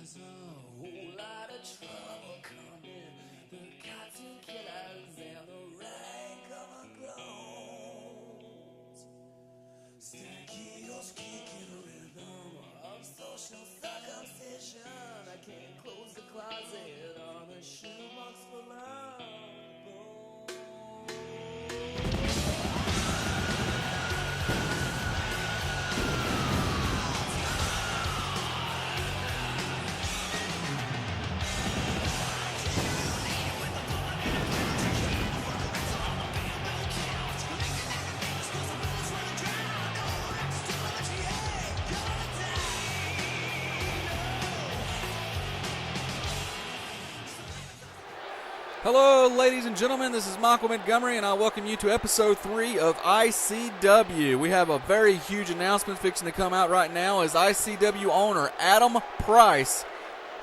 There's a whole lot of trouble coming. The cartoon killers and the rank of a clones. Stankios kicking the rhythm of social circumcision. I can't close the closet on a shoebox full of Hello, ladies and gentlemen. This is Michael Montgomery, and I welcome you to Episode 3 of ICW. We have a very huge announcement fixing to come out right now as ICW owner Adam Price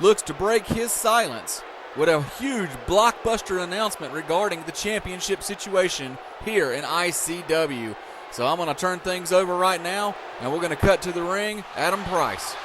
looks to break his silence with a huge blockbuster announcement regarding the championship situation here in ICW. So I'm going to turn things over right now, and we're going to cut to the ring. Adam Price.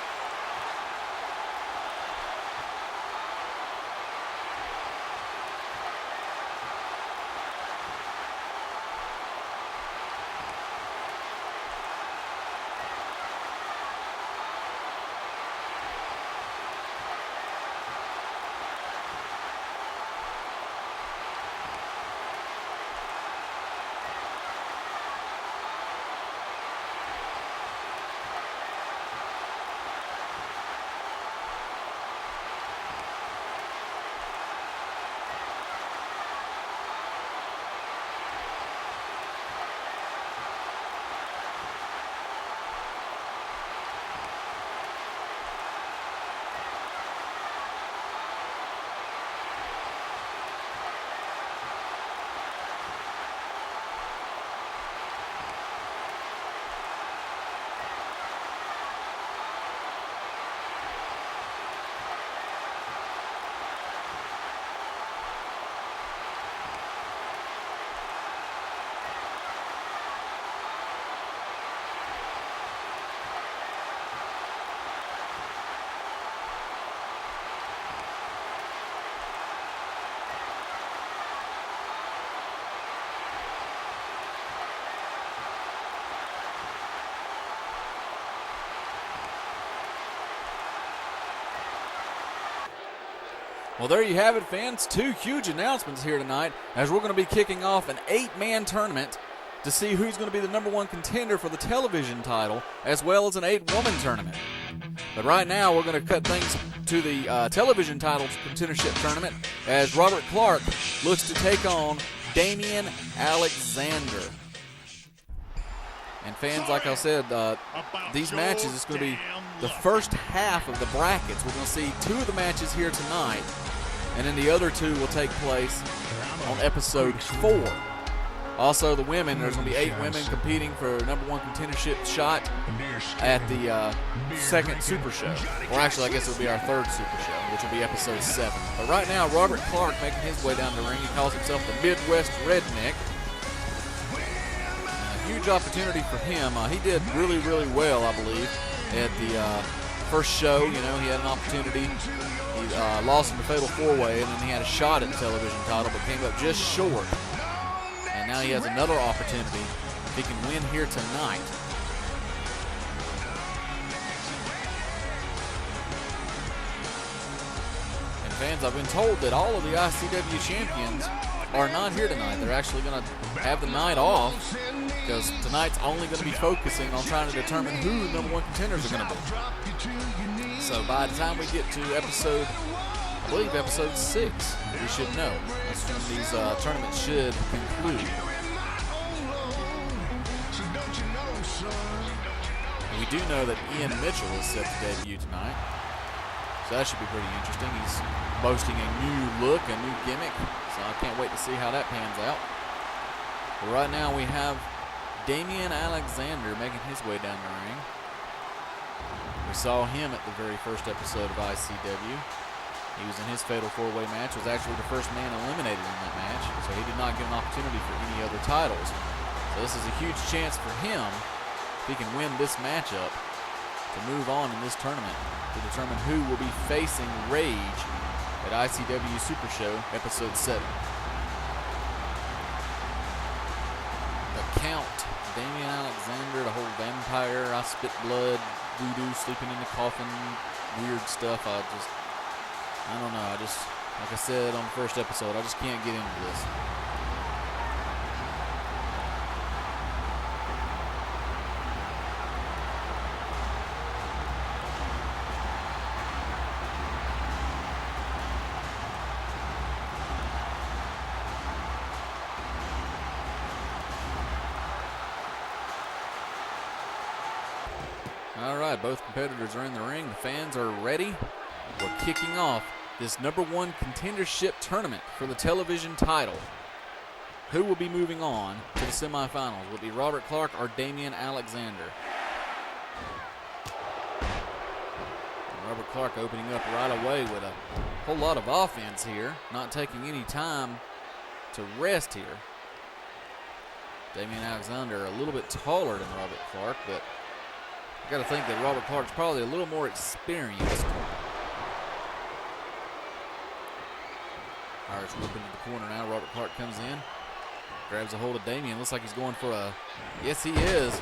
Well, there you have it, fans. Two huge announcements here tonight as we're going to be kicking off an 8-man tournament to see who's going to be the number one contender for the television title, as well as an 8-woman tournament. But right now, we're going to cut things to the television title contendership tournament as Robert Clark looks to take on Damian Alexander. And fans, like I said, these matches, it's going to be the first half of the brackets. We're going to see 2 of the matches here tonight, and then the other 2 will take place on episode 4. Also, the women, there's going to be 8 women competing for number one contendership shot at the second Super Show. Or actually, I guess it'll be our third Super Show, which will be episode 7. But right now, Robert Clark making his way down the ring. He calls himself the Midwest Redneck. Huge opportunity for him. He did really, really well, I believe, at the first show. You know, he had an opportunity. He lost in the Fatal 4-Way, and then he had a shot at the television title, but came up just short. And now he has another opportunity if he can win here tonight. And fans, I've been told that all of the ICW champions are not here tonight. They're actually going to have the night off because tonight's only going to be focusing on trying to determine who the number one contenders are going to be. So by the time we get to episode, I believe episode 6, we should know. That's when these tournaments should conclude. And we do know that Mitchel is set to debut tonight. So that should be pretty interesting. He's boasting a new look, a new gimmick. So I can't wait to see how that pans out. But right now we have Damian Alexander making his way down the ring. We saw him at the very first episode of ICW. He was in his Fatal 4-Way match, was actually the first man eliminated in that match, so he did not get an opportunity for any other titles. So this is a huge chance for him, if he can win this matchup, to to move on in this tournament to determine who will be facing Rage at ICW Super Show Episode 7. The Count, Damian Alexander, the whole vampire, I spit blood, voodoo, sleeping in the coffin, weird stuff. I don't know. Like I said on the first episode, I just can't get into this. All right, both competitors are in the ring. The fans are ready. We're kicking off this #1 contendership tournament for the television title. Who will be moving on to the semifinals? Will it be Robert Clark or Damian Alexander? And Robert Clark opening up right away with a whole lot of offense here, not taking any time to rest here. Damian Alexander a little bit taller than Robert Clark, but I got to think that Robert Clark's probably a little more experienced. Irish whip into the corner now. Robert Clark comes in, grabs a hold of Damian. Looks like he's going for a, yes he is,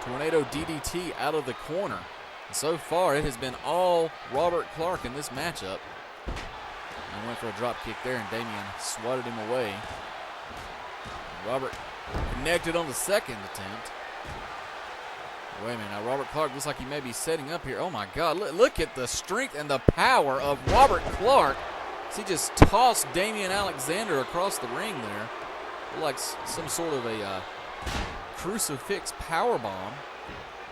tornado DDT out of the corner. And so far it has been all Robert Clark in this matchup. And went for a drop kick there, and Damian swatted him away. And Robert connected on the second attempt. Wait a minute, now Robert Clark looks like he may be setting up here. Oh my God, look at the strength and the power of Robert Clark. He just tossed Damian Alexander across the ring there. Like some sort of a crucifix power bomb.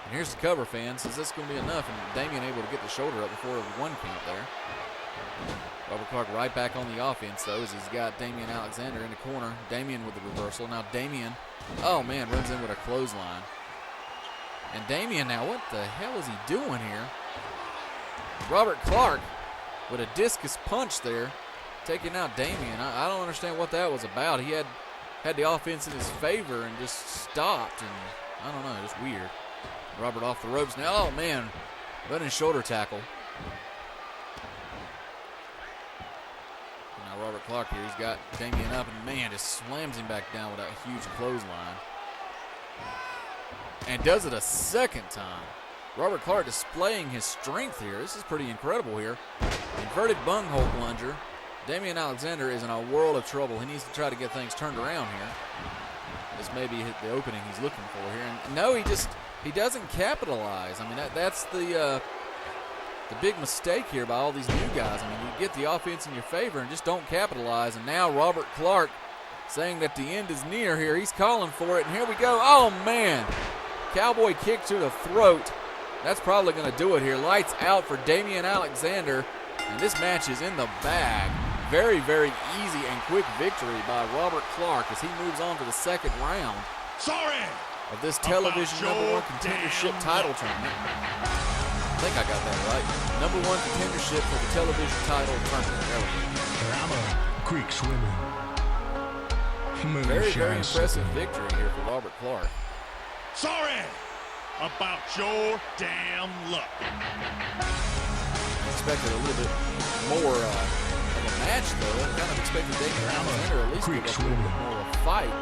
And here's the cover, fans. Is this going to be enough? And Damian able to get the shoulder up before the 1 count there. Robert Clark right back on the offense, though, as he's got Damian Alexander in the corner. Damian with the reversal. Now Damian, oh man, runs in with a clothesline. And Damian now, what the hell is he doing here? Robert Clark with a discus punch there, taking out Damian. I don't understand what that was about. He had the offense in his favor and just stopped, and I don't know, just weird. Robert off the ropes now. Oh man, running shoulder tackle. Now Robert Clark here, he's got Damian up, and man, just slams him back down with that huge clothesline. And does it a second time. Robert Clark displaying his strength here. This is pretty incredible here. Inverted bunghole plunger. Damian Alexander is in a world of trouble. He needs to try to get things turned around here. This may be the opening he's looking for here. And no, he doesn't capitalize. I mean, that's the big mistake here by all these new guys. I mean, you get the offense in your favor and just don't capitalize. And now Robert Clark saying that the end is near here. He's calling for it, and here we go. Oh, man. Cowboy kick to the throat. That's probably going to do it here. Lights out for Damian Alexander, and this match is in the bag. Very, very easy and quick victory by Robert Clark as he moves on to the second round of this television #1 contendership title tournament. I think I got that right. #1 contendership for the television title tournament. There we go. I'm a creek swimming. Very, very impressive victory here for Robert Clark. Sorry about your damn luck. I expected a little bit more of a match, though. I kind of expected Damian Alexander at least to give up a little bit more of a fight.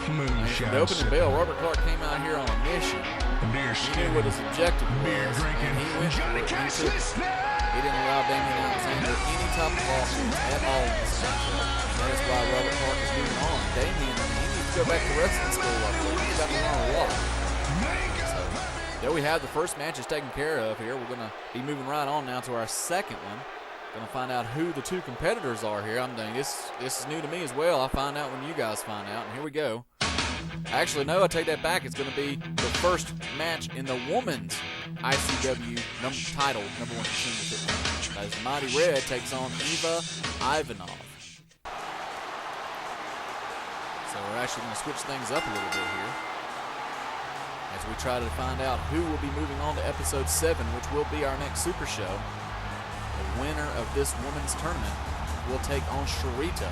The opening bell, Robert Clark came out here on a mission. He knew what his objective was, and he went for it. He didn't allow Damian Alexander any type of offense at all in this matchup. That's why Robert Clark is moving on. Damian, he needs to go back to wrestling school, I believe. He's got to learn a lot. So, there we have the first match is taken care of here. We're going to be moving right on now to our second one. Going to find out who the two competitors are here. I'm thinking this is new to me as well. I'll find out when you guys find out, and here we go. Actually, no, I take that back. It's going to be the first match in the women's ICW title, #1 contendership match. That is Mighty Red takes on Eva Ivanov. So we're actually going to switch things up a little bit here as we try to find out who will be moving on to episode 7, which will be our next Super Show. The winner of this women's tournament will take on Sharita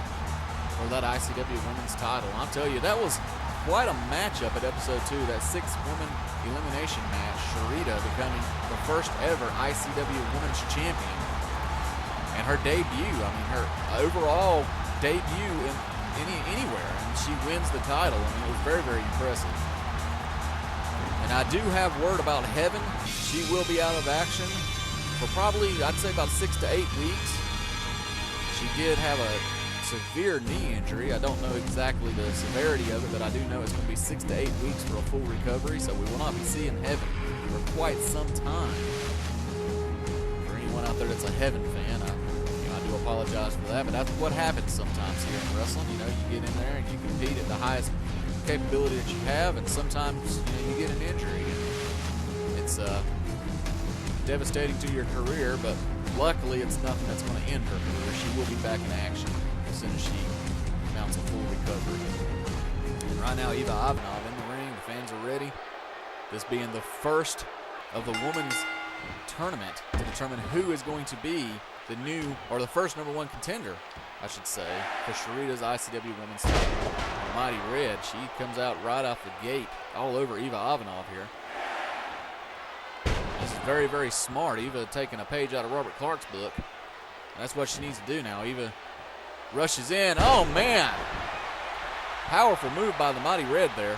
for that ICW women's title. And I'll tell you, that was quite a matchup at episode 2. That 6-woman elimination match, Sharita becoming the first ever ICW Women's Champion. And her debut, I mean, her overall debut in anywhere, and she wins the title. I mean, it was very, very impressive. And I do have word about Heaven. She will be out of action for probably, I'd say, about 6 to 8 weeks. She did have a severe knee injury. I don't know exactly the severity of it, but I do know it's going to be 6 to 8 weeks for a full recovery, so we will not be seeing Heaven for quite some time. For anyone out there that's a Heaven fan, I do apologize for that, but that's what happens sometimes here in wrestling. You know, you get in there and you compete at the highest capability that you have, and sometimes you get an injury. And it's devastating to your career, but luckily it's nothing that's going to end her career. She will be back in action as soon as she mounts a full recovery. And right now, Eva Ivanov in the ring. The fans are ready. This being the first of the women's tournament to determine who is going to be the new, or the first #1 contender, I should say, for Sharita's ICW Women's title. Mighty Red, she comes out right off the gate, all over Eva Ivanov here. This is very, very smart. Eva taking a page out of Robert Clark's book. That's what she needs to do now. Eva rushes in. Oh, man. Powerful move by the Mighty Red there.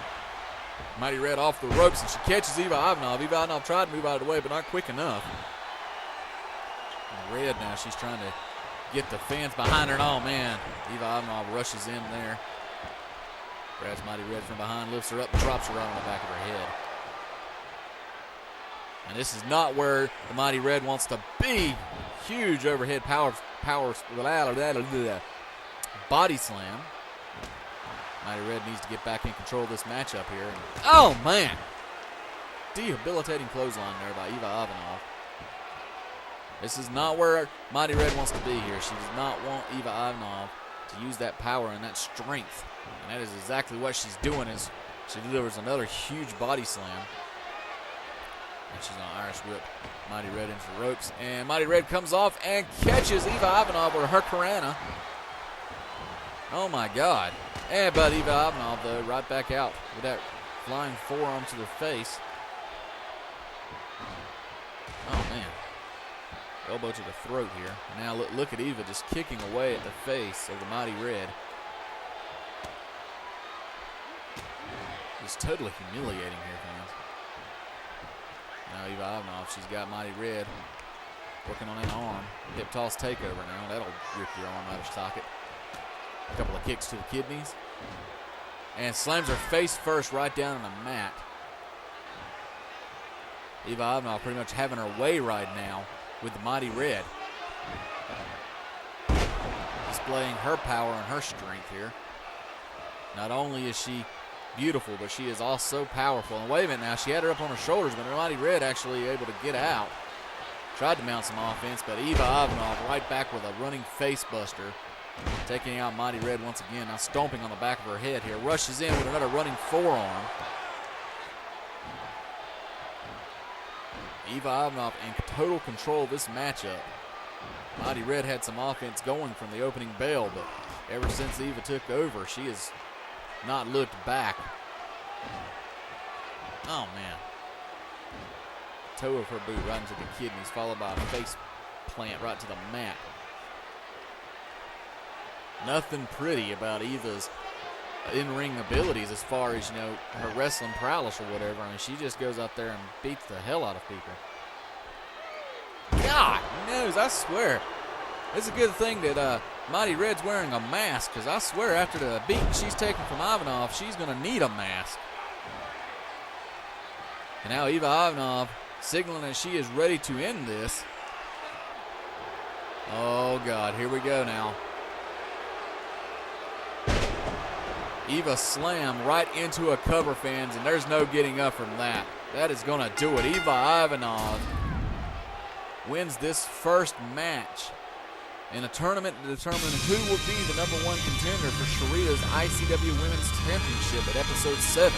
Mighty Red off the ropes, and she catches Eva Ivanov. Eva Ivanov tried to move out of the way, but not quick enough. And Red now, she's trying to get the fans behind her, and oh, man. Eva Ivanov rushes in there. Grabs Mighty Red from behind, lifts her up, and drops her right on the back of her head. And this is not where the Mighty Red wants to be. Huge overhead body slam. Mighty Red needs to get back in control of this matchup here. And, oh, man. Debilitating clothesline there by Eva Ivanov. This is not where Mighty Red wants to be here. She does not want Eva Ivanov to use that power and that strength. And that is exactly what she's doing, as she delivers another huge body slam. And she's going to Irish whip Mighty Red into the ropes. And Mighty Red comes off and catches Eva Ivanov with her Karana. Oh, my God. And but Eva Ivanov, though, right back out with that flying forearm to the face. Oh, man. Elbow to the throat here. And now look at Eva just kicking away at the face of the Mighty Red. Just totally humiliating here, fans. Now Eva Ivanov, she's got Mighty Red working on an arm. Hip toss takeover now. That'll rip your arm out of socket. A couple of kicks to the kidneys. And slams her face first right down on the mat. Eva Ivanov pretty much having her way right now with the Mighty Red. Displaying her power and her strength here. Not only is she beautiful, but she is also powerful. And wait a minute now, she had her up on her shoulders, but the Mighty Red actually able to get out. Tried to mount some offense, but Eva Ivanov right back with a running face buster. Taking out Mighty Red once again, now stomping on the back of her head here. Rushes in with another running forearm. Eva Ivanov in total control of this matchup. Mighty Red had some offense going from the opening bell, but ever since Eva took over, she has not looked back. Oh, man. Toe of her boot right into the kidneys, followed by a face plant right to the mat. Nothing pretty about Eva's in-ring abilities as far as, her wrestling prowess or whatever. I mean, she just goes out there and beats the hell out of people. God knows, I swear. It's a good thing that Mighty Red's wearing a mask, because I swear after the beating she's taking from Ivanov, she's going to need a mask. And now Eva Ivanov signaling that she is ready to end this. Oh, God, here we go now. Eva slam right into a cover, fans, and there's no getting up from that. That is going to do it. Eva Ivanov wins this first match in a tournament to determine who will be the #1 contender for Sharita's ICW Women's Championship at Episode 7.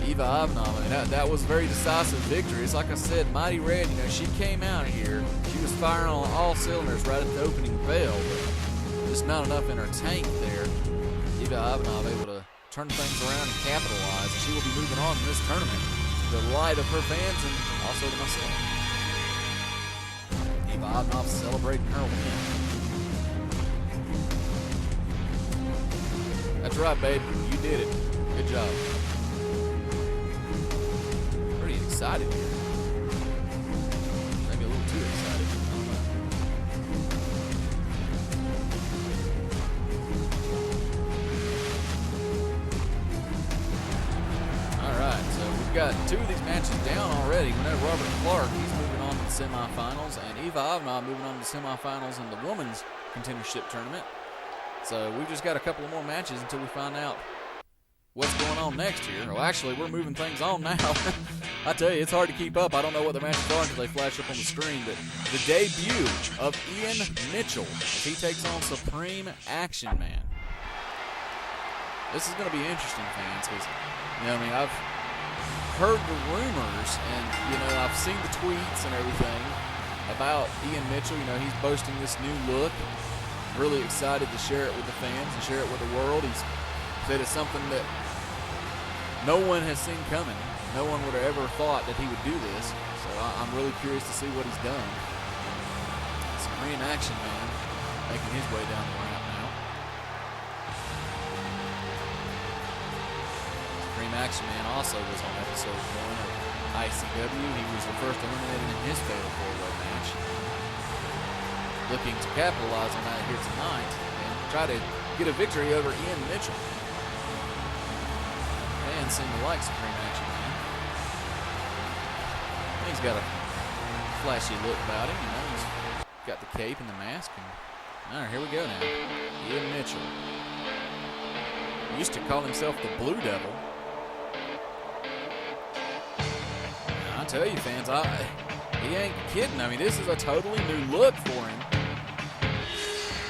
Eva Ivanov, I mean, that was a very decisive victory. It's like I said, Mighty Red, she came out here. She was firing on all cylinders right at the opening bell, but just not enough in her tank there. Eva Ivanov able to turn things around and capitalize. She will be moving on in this tournament to the delight of her fans and also to myself. Eva Obnoff celebrating her win. That's right, babe. You did it. Good job. Pretty excited here. Maybe a little too excited. I don't know. All right, so we've got 2 of these matches down already. We know Robert Clark, he's moving on to the semifinals, and Eva Obnoff moving on to the semifinals in the women's contendership tournament. So we've just got a couple of more matches until we find out what's going on next here. Well, actually, we're moving things on now. I tell you, it's hard to keep up. I don't know what the matches are until they flash up on the screen, but the debut of Ian Mitchell as he takes on Supreme Action Man. This is going to be interesting, fans, because, I've heard the rumors, and, I've seen the tweets and everything about Ian Mitchell. He's boasting this new look. Really excited to share it with the fans and share it with the world. He's said it's something that no one has seen coming. No one would have ever thought that he would do this. So I'm really curious to see what he's done. Supreme Action Man making his way down the ramp now. Supreme Action Man also was on episode 1 of ICW. He was the first eliminated in his fatal 4-way match. Looking to capitalize on that here tonight and try to get a victory over Ian Mitchell. Fans seem to like Supreme Action Man. He's got a flashy look about him, He's got the cape and the mask. And, all right, here we go now. Ian Mitchell. He used to call himself the Blue Devil. And I tell you, fans, he ain't kidding. This is a totally new look for him.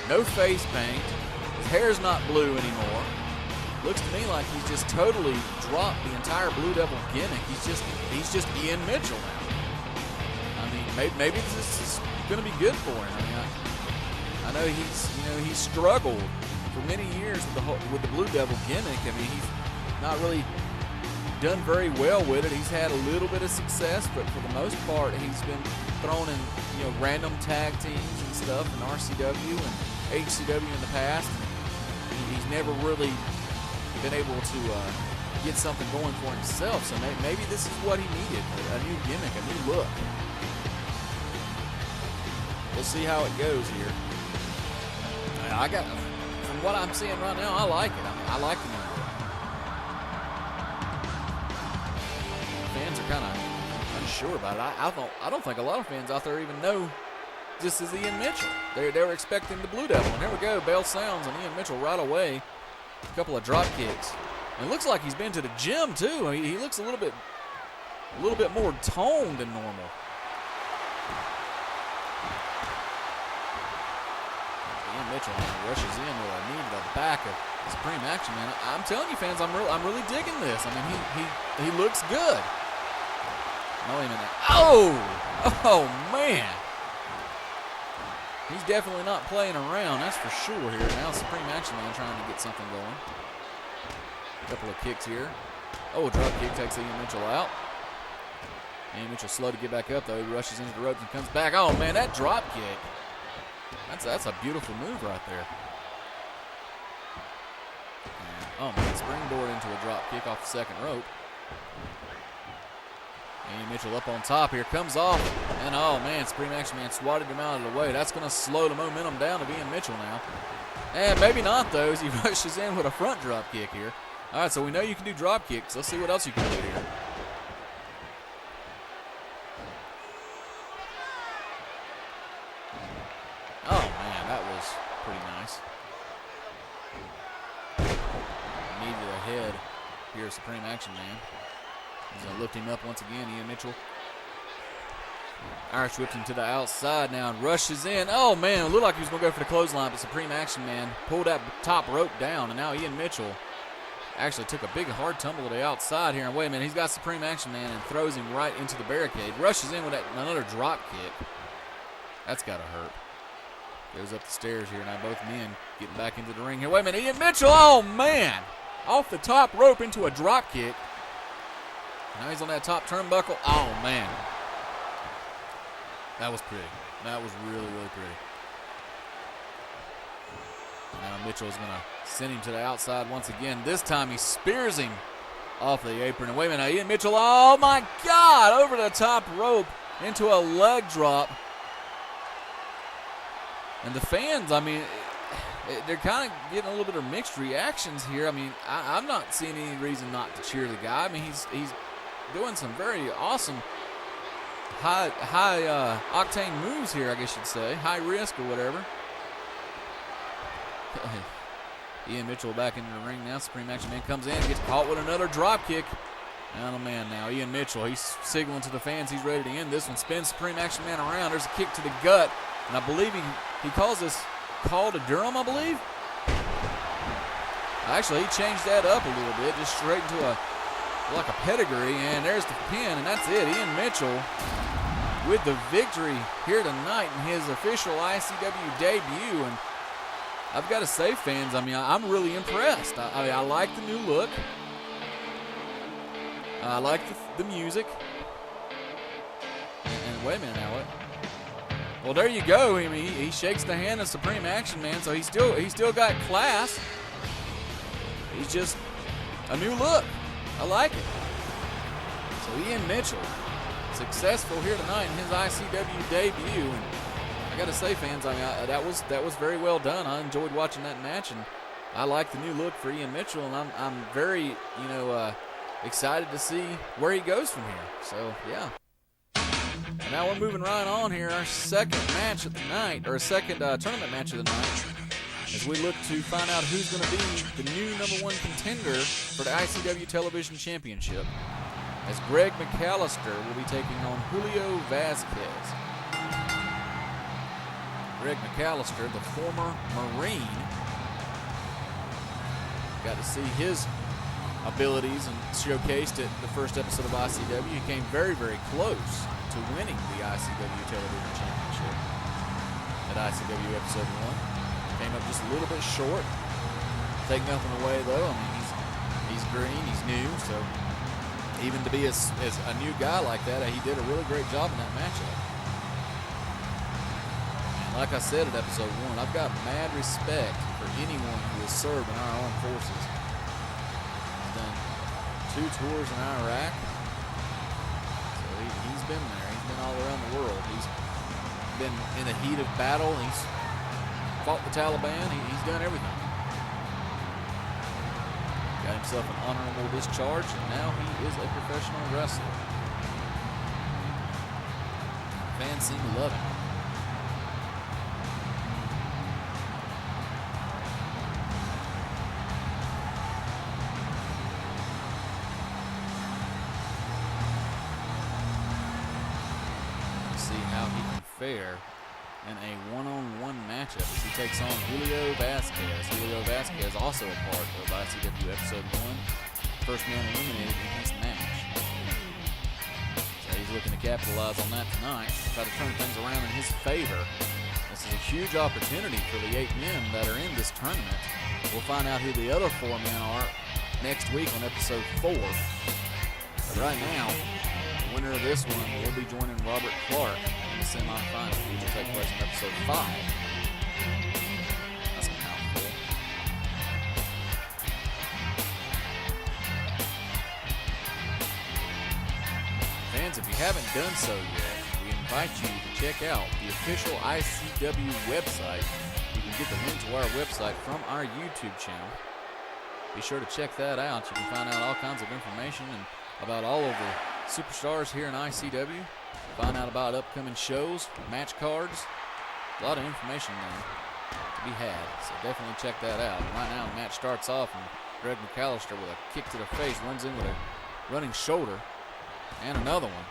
No face paint. His hair's not blue anymore. Looks to me like he's just totally dropped the entire Blue Devil gimmick. He's just Ian Mitchell now. Maybe this is going to be good for him. I know he's struggled for many years with the Blue Devil gimmick. He's not really done very well with it. He's had a little bit of success, but for the most part, he's been thrown in random tag teams and stuff in RCW and HCW in the past. He's never really been able to get something going for himself. So maybe this is what he needed: a new gimmick, a new look. We'll see how it goes here. From what I'm seeing right now, I like it. I like the new look. Fans are kind of unsure about it. I don't think a lot of fans out there even know this is Ian Mitchell. They were expecting the Blue Devil. And here we go, bell sounds, and Ian Mitchell right away. A couple of drop kicks. And it looks like he's been to the gym too. He looks a little bit more toned than normal. Ian Mitchell rushes in with a knee to the back of Supreme Action Man. I'm telling you, fans, I'm really digging this. He looks good. No, wait a minute. Oh man. He's definitely not playing around, that's for sure here. Now Supreme Action Man trying to get something going. A couple of kicks here. Oh, a drop kick takes Ian Mitchell out. Ian Mitchell slow to get back up, though. He rushes into the ropes and comes back. Oh, man, that drop kick. That's a beautiful move right there. Oh, man, springboard into a drop kick off the second rope. Ian Mitchell up on top here, comes off, and oh man, Supreme Action Man swatted him out of the way. That's going to slow the momentum down of Ian Mitchell now. And maybe not, though, as he rushes in with a front drop kick here. All right, so we know you can do drop kicks. Let's see what else you can do here. Oh man, that was pretty nice. Knee to the head here, Supreme Action Man. He's going to lift him up once again, Ian Mitchell. Irish whips him to the outside now and rushes in. Oh, man, it looked like he was going to go for the clothesline, but Supreme Action Man pulled that top rope down, and now Ian Mitchell actually took a big hard tumble to the outside here. And wait a minute, he's got Supreme Action Man and throws him right into the barricade. Rushes in with another drop kick. That's got to hurt. Goes up the stairs here, now both men getting back into the ring here. Wait a minute, Ian Mitchell, oh, man. off the top rope into a drop kick. Now he's on that top turnbuckle. Oh, man. That was pretty. That was really, really pretty. Now Mitchell's going to send him to the outside once again. This time he spears him off the apron. And wait a minute, now Ian Mitchell, oh my God, over the top rope into a leg drop. And the fans, I mean, they're kind of getting a little bit of mixed reactions here. I mean, I'm not seeing any reason not to cheer the guy. I mean, he's doing some very awesome high octane moves here, I guess you'd say. High risk or whatever. Ian Mitchell back into the ring now. Supreme Action Man comes in, gets caught with another drop kick. Down the man now. Ian Mitchell, he's signaling to the fans he's ready to end this one. Spins Supreme Action Man around. There's a kick to the gut. And I believe he calls this call to Durham, I believe. Actually, he changed that up a little bit, just straight into like a pedigree. And there's the pin, and that's it. Ian Mitchell with the victory here tonight in his official ICW debut. And I've got to say, fans, I mean, I'm really impressed. I like the new look. I like the music. And wait a minute now, what? Well, there you go. I mean, he shakes the hand of Supreme Action Man, so he's still got class. He's just a new look. I like it. So Ian Mitchell, successful here tonight in his ICW debut. And I got to say, fans, I mean, that was very well done. I enjoyed watching that match, and I like the new look for Ian Mitchell, and I'm very, excited to see where he goes from here. So, yeah. And now we're moving right on here. Our second match of the night, or second tournament match of the night, as we look to find out who's going to be the new #1 contender for the ICW Television Championship, as Greg McAllister will be taking on Julio Vasquez. Greg McAllister, the former Marine, got to see his abilities and showcased at the first episode of ICW. He came very, very close to winning the ICW Television Championship at ICW Episode 1. Came up just a little bit short. Take nothing away, though. I mean, he's green, he's new, so even to be as a new guy like that, he did a really great job in that matchup. And like I said at Episode 1, I've got mad respect for anyone who has served in our armed forces. He's done 2 tours in Iraq. He's been there. He's been all around the world. He's been in the heat of battle. He's fought the Taliban. He's done everything. Got himself an honorable discharge, and now he is a professional wrestler. Fans seem to love him. Fair in a one-on-one matchup as he takes on Julio Vasquez. Julio Vasquez also a part of ICW Episode 1. First man eliminated in this match. So he's looking to capitalize on that tonight, try to turn things around in his favor. This is a huge opportunity for the 8 men that are in this tournament. We'll find out who the other 4 men are next week on Episode 4. But right now, the winner of this one will be joining Robert Clark in the semifinals, which will take place in Episode 5. That's kind of cool. Fans, if you haven't done so yet, we invite you to check out the official ICW website. You can get the link to our website from our YouTube channel. Be sure to check that out. You can find out all kinds of information and about all of the superstars here in ICW. Find out about upcoming shows, match cards. A lot of information there to be had, so definitely check that out. Right now the match starts off and Greg McAllister with a kick to the face runs in with a running shoulder and another one.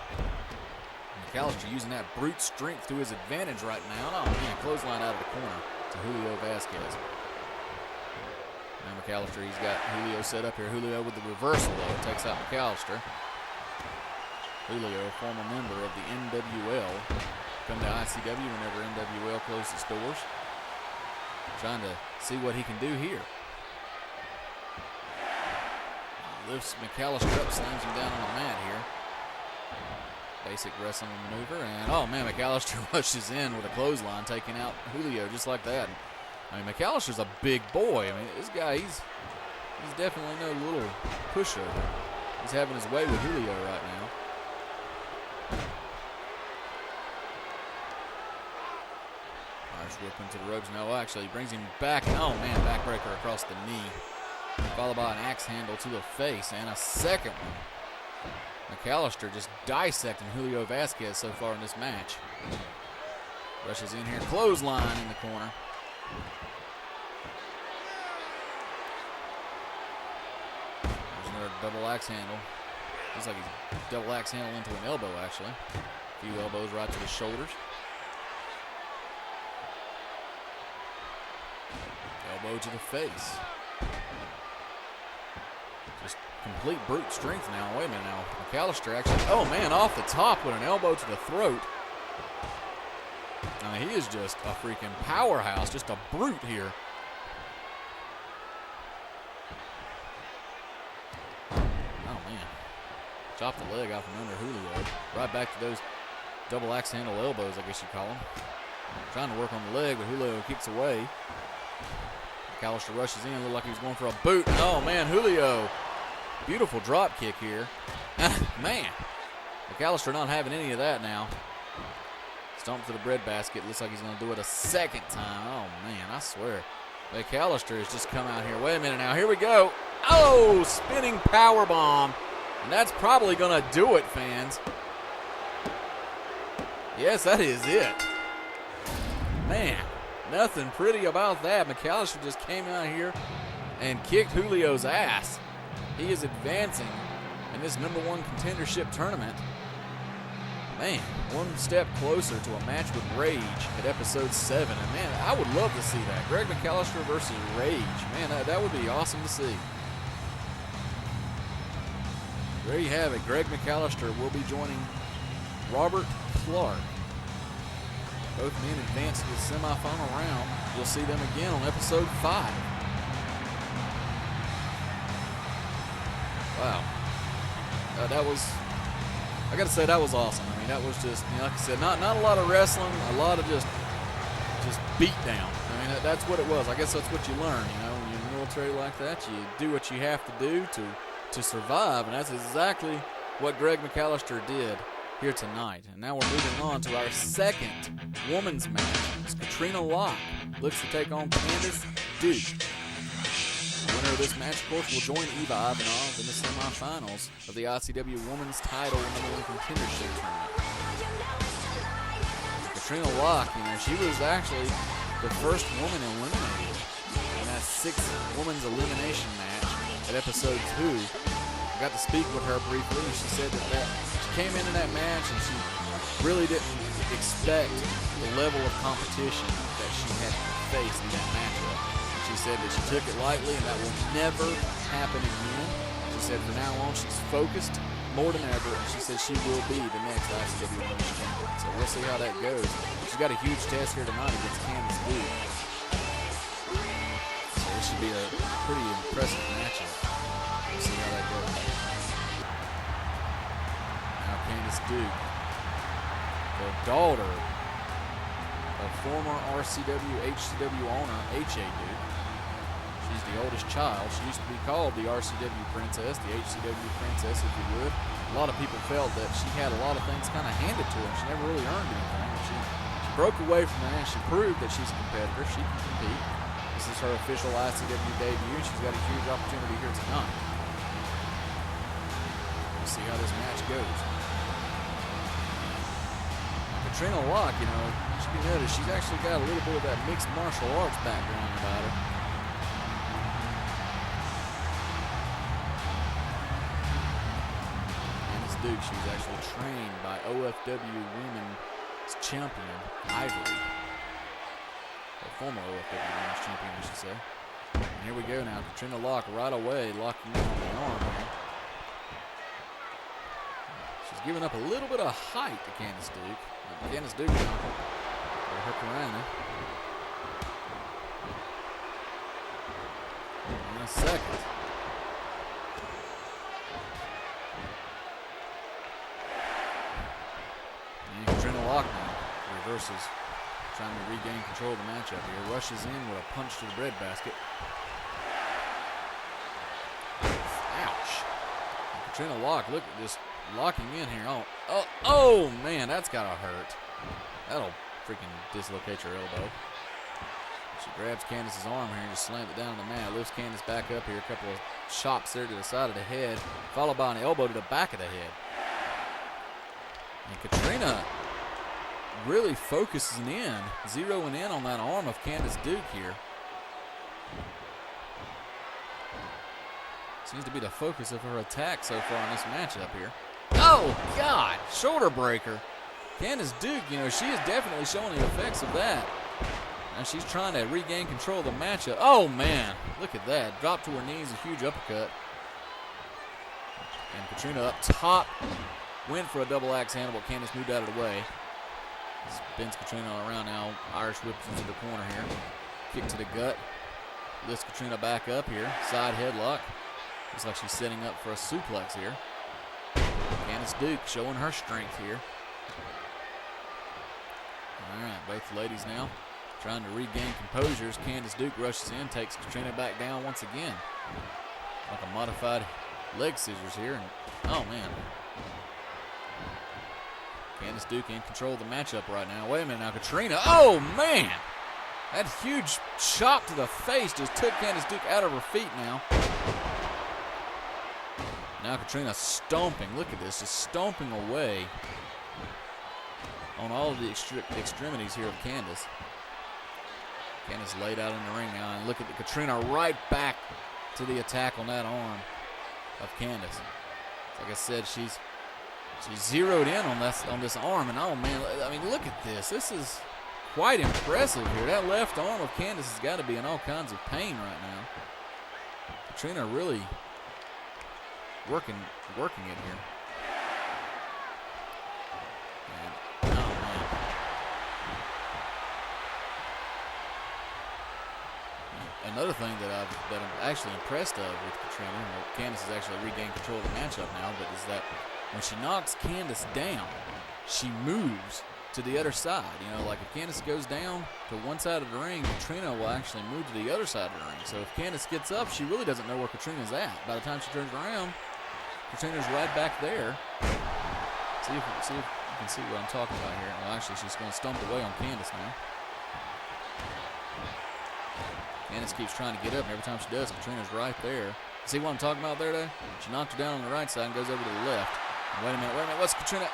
McAllister using that brute strength to his advantage right now. Oh man, clothesline out of the corner to Julio Vasquez. Now McAllister, he's got Julio set up here. Julio with the reversal though, takes out McAllister. Julio, a former member of the NWL, come to ICW whenever NWL closed its doors. Trying to see what he can do here. Lifts McAllister up, slams him down on the mat here. Basic wrestling maneuver, and oh man, McAllister rushes in with a clothesline, taking out Julio just like that. I mean, McAllister's a big boy. I mean, this guy, he's definitely no little pushover. He's having his way with Julio right now. Irish whip into the ropes. No, actually, he brings him back. Oh man, backbreaker across the knee, followed by an axe handle to the face and a second one. McAllister just dissecting Julio Vasquez so far in this match. Rushes in here, clothesline in the corner. There's another double axe handle. Looks like he's double axe handle into an elbow, actually. A few elbows right to the shoulders. Elbow to the face. Just complete brute strength now. Wait a minute now. McAllister actually, oh man, off the top with an elbow to the throat. I mean, he is just a freaking powerhouse, just a brute here. Oh man. Chopped the leg out from under Julio. Right back to those double axe handle elbows, I guess you call them. Trying to work on the leg, but Julio kicks away. McAllister rushes in, looked like he was going for a boot. Oh man, Julio. Beautiful drop kick here. Man, McAllister not having any of that now. Stomp to the breadbasket. Looks like he's going to do it a second time. Oh man, I swear. McAllister has just come out here. Wait a minute now. Here we go. Oh, spinning power bomb. And that's probably going to do it, fans. Yes, that is it. Man, nothing pretty about that. McAllister just came out here and kicked Julio's ass. He is advancing in this #1 contendership tournament. Man, one step closer to a match with Rage at episode 7. And man, I would love to see that. Greg McAllister versus Rage. Man, that would be awesome to see. There you have it. Greg McAllister will be joining Robert Clark. Both men advance to the semifinal round. You'll see them again on episode 5. Wow. That was, I got to say, that was awesome. I mean, that was just, you know, like I said, not a lot of wrestling, a lot of just beat down. I mean, that's what it was. I guess that's what you learn, you know, when you're in the military like that. You do what you have to do to survive, and that's exactly what Greg McAllister did here tonight. And now we're moving on to our second women's match. It's Katrina Locke looks to take on Candice Duke. The winner of this match, of course, will join Eva Ivanov in the semifinals of the ICW Women's Title #1 Contendership Tournament. Katrina Locke, you know, she was actually the first woman eliminated in that 6-women's elimination match at episode 2. I got to speak with her briefly, and she said that she came into that match and she really didn't expect the level of competition that she had faced in that matchup. She said that she took it lightly and that will never happen again. She said from now on she's focused more than ever, and she said she will be the next ICW Women's Champion. So we'll see how that goes. She's got a huge test here tonight against Candice Duke. So it should be a pretty impressive matchup. We'll see how that goes. Now Candice Duke, the daughter of former RCW HCW owner H.A. Duke. She's the oldest child. She used to be called the RCW Princess, the HCW Princess, if you would. A lot of people felt that she had a lot of things kind of handed to her. She never really earned anything. She broke away from that, and she proved that she's a competitor. She can compete. This is her official ICW debut, and she's got a huge opportunity here tonight. We'll see how this match goes. Katrina Locke, you know, should be noticed, she's actually got a little bit of that mixed martial arts background about her. Duke, she was actually trained by OFW Women's Champion Ivory, or former OFW Women's Champion, I should say. And here we go now. Katrina Locke right away, locking in on the arm. She's giving up a little bit of height to Candice Duke. Candice Duke now, her Karana. In a second. Universe is trying to regain control of the matchup here. Rushes in with a punch to the breadbasket. Ouch. And Katrina Locke, look at this, locking in here. Oh, man, that's got to hurt. That'll freaking dislocate your elbow. She grabs Candace's arm here and just slams it down on the mat. Lifts Candace back up here. A couple of chops there to the side of the head, followed by an elbow to the back of the head. And Katrina really focusing in, zeroing in on that arm of Candace Duke here. Seems to be the focus of her attack so far in this matchup here. Oh, God, shoulder breaker. Candace Duke, you know, she is definitely showing the effects of that. And she's trying to regain control of the matchup. Oh, man, look at that. Drop to her knees, a huge uppercut. And Katrina up top, went for a double axe handle, but Candace moved out of the way. Spins Katrina around now. Irish whips into the corner here. Kick to the gut. Lifts Katrina back up here. Side headlock. Looks like she's setting up for a suplex here. Candace Duke showing her strength here. All right, both ladies now trying to regain composure as Candace Duke rushes in, takes Katrina back down once again. Like a modified leg scissors here. And, oh, man. Candace Duke in control of the matchup right now. Wait a minute now, Katrina. Oh, man. That huge chop to the face just took Candace Duke out of her feet now. Now Katrina stomping. Look at this, just stomping away on all of the extremities here of Candace. Candace laid out in the ring now, and look at the Katrina right back to the attack on that arm of Candace. Like I said, she's zeroed in on this arm, and oh man, I mean, look at this. This is quite impressive here. That left arm of Candace has got to be in all kinds of pain right now. Katrina really working it here. And, oh man. Another thing that I'm actually impressed of with Katrina, well, Candace has actually regained control of the matchup now, but is that when she knocks Candace down, she moves to the other side. You know, like if Candace goes down to one side of the ring, Katrina will actually move to the other side of the ring. So if Candace gets up, she really doesn't know where Katrina's at. By the time she turns around, Katrina's right back there. See if you can see what I'm talking about here. Well, actually, she's going to stump away on Candace now. Candace keeps trying to get up, and every time she does, Katrina's right there. See what I'm talking about there, though? She knocked her down on the right side and goes over to the left. And wait a minute, what's Katrina?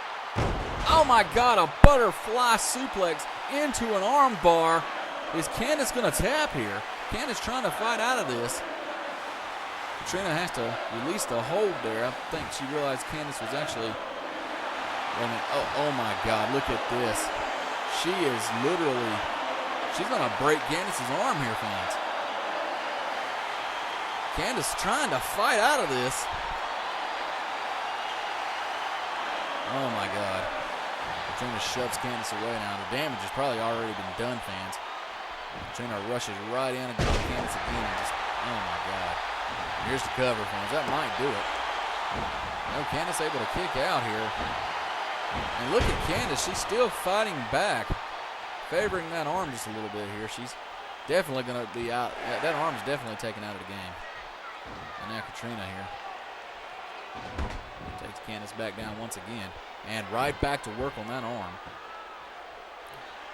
Oh my God, a butterfly suplex into an arm bar. Is Candace going to tap here? Candace trying to fight out of this. Katrina has to release the hold there. I think she realized Candace was actually... Wait a minute. Oh my God, look at this. She is literally... She's going to break Candace's arm here, fans. Candace trying to fight out of this. Oh my God. Katrina shoves Candace away now. The damage has probably already been done, fans. Katrina rushes right in and goes Candace again. And just, oh my God. Here's the cover, fans. That might do it. No, Candace able to kick out here. And look at Candace. She's still fighting back. Favoring that arm just a little bit here. She's definitely going to be out. That arm's definitely taken out of the game. And now Katrina here. Takes Candace back down once again. And right back to work on that arm.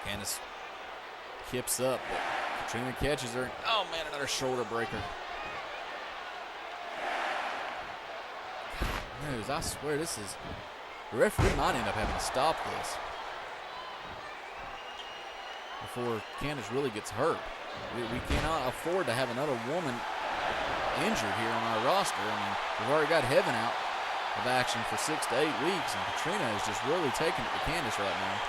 Candace kips up, but Katrina catches her. Oh, man, another shoulder breaker. News, I swear this is... The referee might end up having to stop this before Candace really gets hurt. We cannot afford to have another woman injured here on our roster. I mean, we've already got Heaven out of action for 6 to 8 weeks, and Katrina is just really taking it to Candace right now.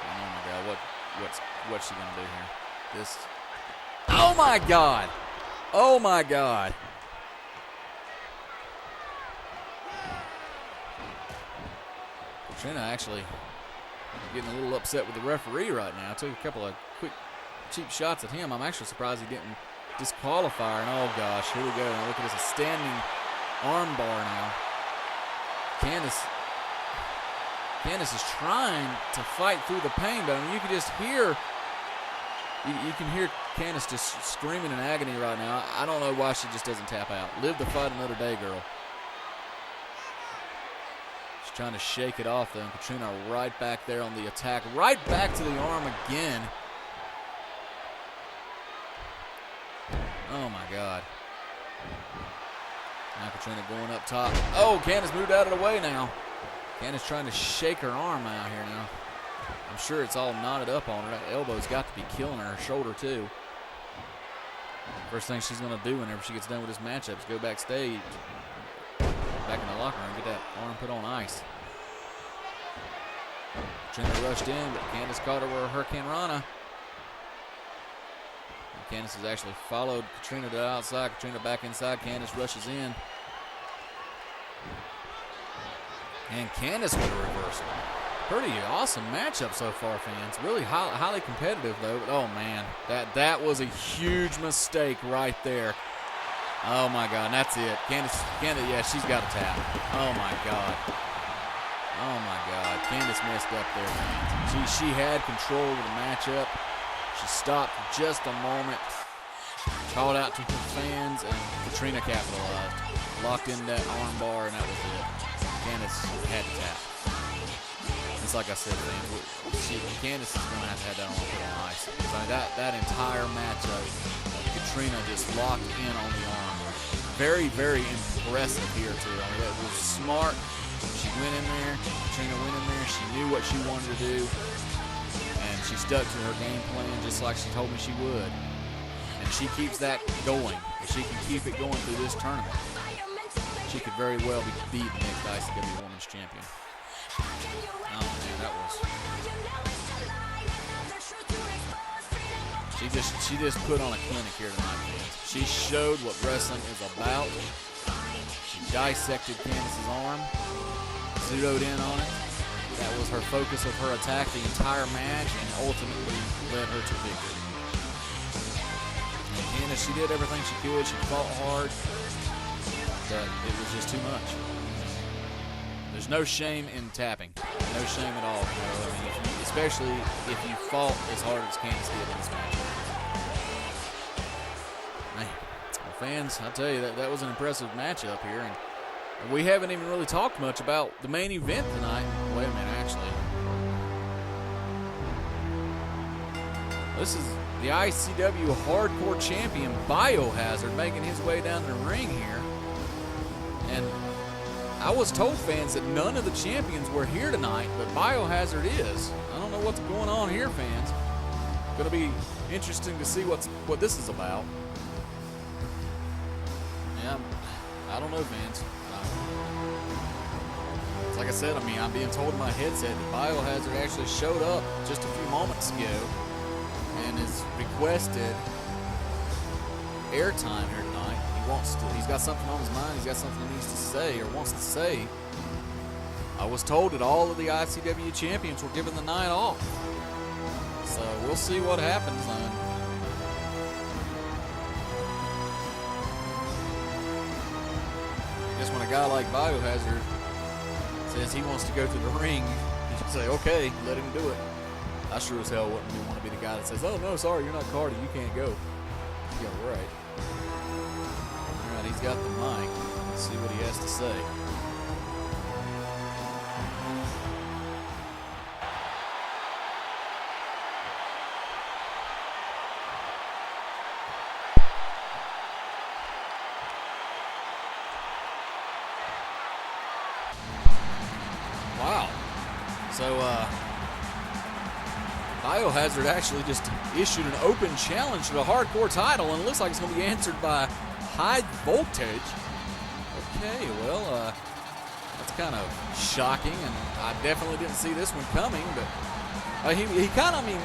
Oh my God, what's she gonna do here? This. Oh my God! Oh my God! Katrina actually getting a little upset with the referee right now. Took a couple of quick, cheap shots at him. I'm actually surprised he didn't disqualify her. And oh gosh, here we go. Now look at this, a standing arm bar now. Candace Candace is trying to fight through the pain, but I mean, you can just hear, you can hear Candace just screaming in agony right now. I don't know why she just doesn't tap out. Live to fight another day, girl. She's trying to shake it off, though. And Katrina right back there on the attack. Right back to the arm again. Oh, my God. Now Katrina going up top. Oh, Candace moved out of the way now. Candace trying to shake her arm out here now. I'm sure it's all knotted up on her. That elbow's got to be killing her shoulder, too. First thing she's going to do whenever she gets done with this matchup is go backstage, back in the locker room, get that arm put on ice. Katrina rushed in, but Candace caught her with a Hurricane Rana. And Candace has actually followed Katrina to the outside. Katrina back inside. Candace rushes in. And Candace with a reversal. Pretty awesome matchup so far, fans. Really highly competitive, though. But, oh, man, that was a huge mistake right there. Oh, my God, and that's it. Candace, yeah, she's got a tap. Oh, my God. Oh, my God. Candace messed up there, fans. She had control of the matchup. She stopped for just a moment, called out to her fans, and Katrina capitalized. Locked in that arm bar, and that was it. Candace had to tap. It's like I said, Candace is going to have that arm put on ice. So that entire matchup, Katrina just locked in on the arm. Very, very impressive here, too. I mean, it was smart. She went in there. Katrina went in there. She knew what she wanted to do. And she stuck to her game plan just like she told me she would. And she keeps that going. If she can keep it going through this tournament, she could very well be the next ICW Women's Champion. Oh, man, that was... She just put on a clinic here tonight, fans. She showed what wrestling is about. She dissected Candace's arm, zeroed in on it. That was her focus of her attack the entire match, and ultimately led her to victory. And Candace, she did everything she could. She fought hard, but it was just too much. There's no shame in tapping. No shame at all. You know? I mean, especially if you fought as hard as Candace did in this match. Man, well, fans, I tell you, that was an impressive matchup here. And we haven't even really talked much about the main event tonight. Wait a minute, actually. This is the ICW Hardcore Champion Biohazard making his way down the ring here. And I was told, fans, that none of the champions were here tonight, but Biohazard is. I don't know what's going on here, fans. Going to be interesting to see what this is about. Yeah, I don't know, fans. Like I said, I mean, I'm being told in my headset that Biohazard actually showed up just a few moments ago and has requested airtime here tonight. He's got something on his mind. He's got something he needs to say or wants to say. I was told that all of the ICW champions were given the night off. So we'll see what happens. I guess when a guy like Biohazard says he wants to go to the ring, you should say, okay, let him do it. I sure as hell wouldn't want to be the guy that says, oh, no, sorry, you're not Cardi, you can't go. Yeah, right. All right, he's got the mic. Let's see what he has to say. Wow. So, Biohazard actually just issued an open challenge to the hardcore title, and it looks like it's going to be answered by High Voltage. Okay, well, that's kind of shocking, and I definitely didn't see this one coming, but he kind of, I mean,